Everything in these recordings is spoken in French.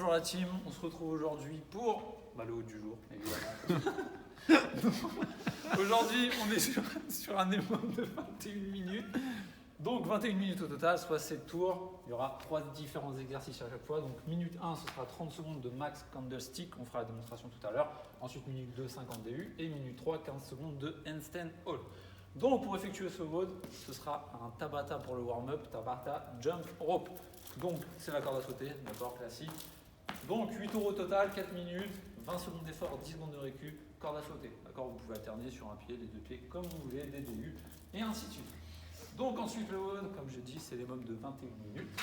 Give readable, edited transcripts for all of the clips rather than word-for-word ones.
bonjour la team, on se retrouve aujourd'hui pour le haut du jour, évidemment. Aujourd'hui, on est sur un élément de 21 minutes. Donc 21 minutes au total, soit 7 tours. Il y aura 3 différents exercices à chaque fois. Donc minute 1, ce sera 30 secondes de max candlestick. On fera la démonstration tout à l'heure. Ensuite, minute 2, 50 DU. Et minute 3, 15 secondes de handstand hold. Donc pour effectuer ce WOD, ce sera un Tabata pour le warm-up, Tabata jump rope. Donc c'est la corde à sauter, d'accord, classique. Donc 8 tours au total, 4 minutes, 20 secondes d'effort, 10 secondes de récup, corde à sauter. D'accord, vous pouvez alterner sur un pied, les deux pieds, comme vous voulez, des DU, et ainsi de suite. Donc ensuite le WOD, comme je dis, c'est les mobs de 21 minutes.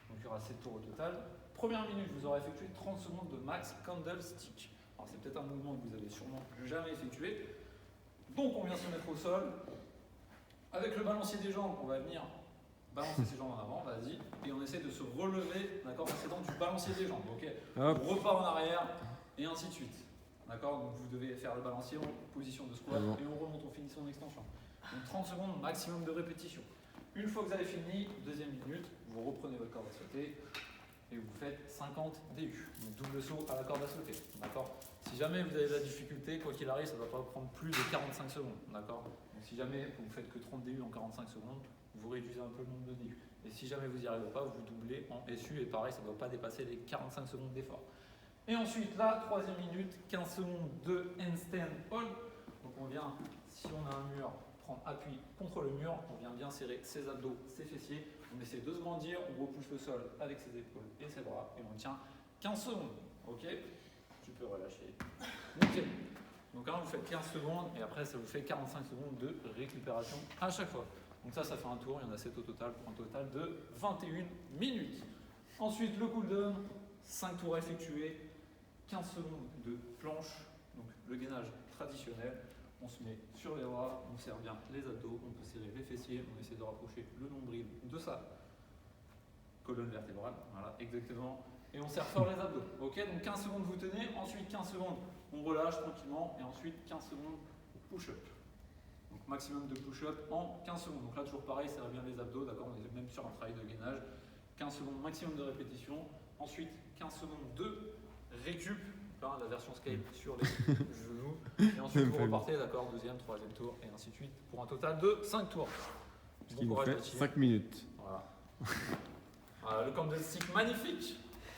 Donc il y aura 7 tours au total. Première minute, vous aurez effectué 30 secondes de max candlestick. Alors c'est peut-être un mouvement que vous avez sûrement jamais effectué. Donc on vient se mettre au sol. Avec le balancier des jambes, on va venir balancer ses jambes en avant, vas-y, et on essaie de se relever, d'accord, en s'aidant du balancier des jambes, ok. On repart en arrière, et ainsi de suite, d'accord. Donc vous devez faire le balancier en position de squat, et on remonte, on finit son extension. Donc 30 secondes maximum de répétition. Une fois que vous avez fini, deuxième minute, vous reprenez votre corde à sauter, et vous faites 50 DU, donc double saut à la corde à sauter, d'accord. Si jamais vous avez de la difficulté, quoi qu'il arrive, ça ne va pas prendre plus de 45 secondes, d'accord. Donc si jamais vous ne faites que 30 DU en 45 secondes, vous réduisez un peu le nombre de DU. Et si jamais vous n'y arrivez pas, vous doublez en SU, et pareil, ça ne doit pas dépasser les 45 secondes d'effort. Et ensuite, là, troisième minute, 15 secondes de handstand hold. Donc on vient, si on a un mur, prendre appui contre le mur, on vient bien serrer ses abdos, ses fessiers, on essaie de se grandir, on repousse le sol avec ses épaules et ses bras, et on tient 15 secondes, ok. Tu peux relâcher. Nickel. Donc là, vous faites 15 secondes et après, ça vous fait 45 secondes de récupération à chaque fois. Donc ça fait un tour. Il y en a 7 au total pour un total de 21 minutes. Ensuite, le cooldown, 5 tours effectués, 15 secondes de planche. Donc le gainage traditionnel. On se met sur les bras, on serre bien les abdos, on peut serrer les fessiers, on essaie de rapprocher le nombril de sa colonne vertébrale. Voilà, exactement. Et on serre fort les abdos. Ok, donc 15 secondes vous tenez, ensuite 15 secondes on relâche tranquillement et ensuite 15 secondes push-up. Donc maximum de push-up en 15 secondes. Donc là toujours pareil, serre bien les abdos, d'accord, on est même sur un travail de gainage. 15 secondes maximum de répétition, ensuite 15 secondes de récup, la version scale sur les genoux. Et ensuite vous repartez, d'accord, deuxième, troisième tour et ainsi de suite pour un total de 5 tours. Ce qui nous fait 5 minutes. Voilà. Le candlestick magnifique.